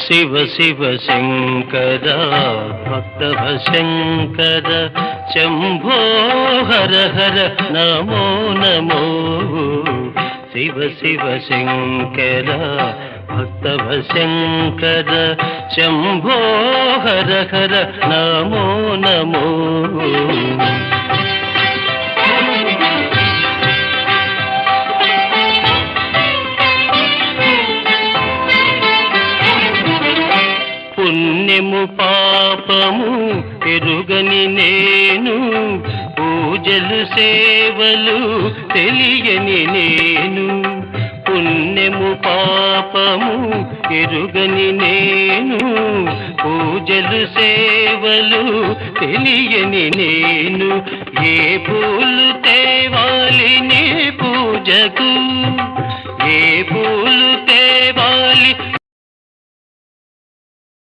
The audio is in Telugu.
శివ శివ శంకర భక్తవ శంకర శంభో హర హర నమో నమో శివ శివ శంకర భక్తవ శంకర శంభో హర హర నమో నమో పుణ్యము పాపము ఎరుగని నేను పూజలు సేవలు తెలియని నేను పుణ్యము పాపము ఎరుగని నేను పూజలు సేవలు తెలియని నేను ఏ పూలు తేవాలి నీ పూజకు ఏ పూలు తేవాలి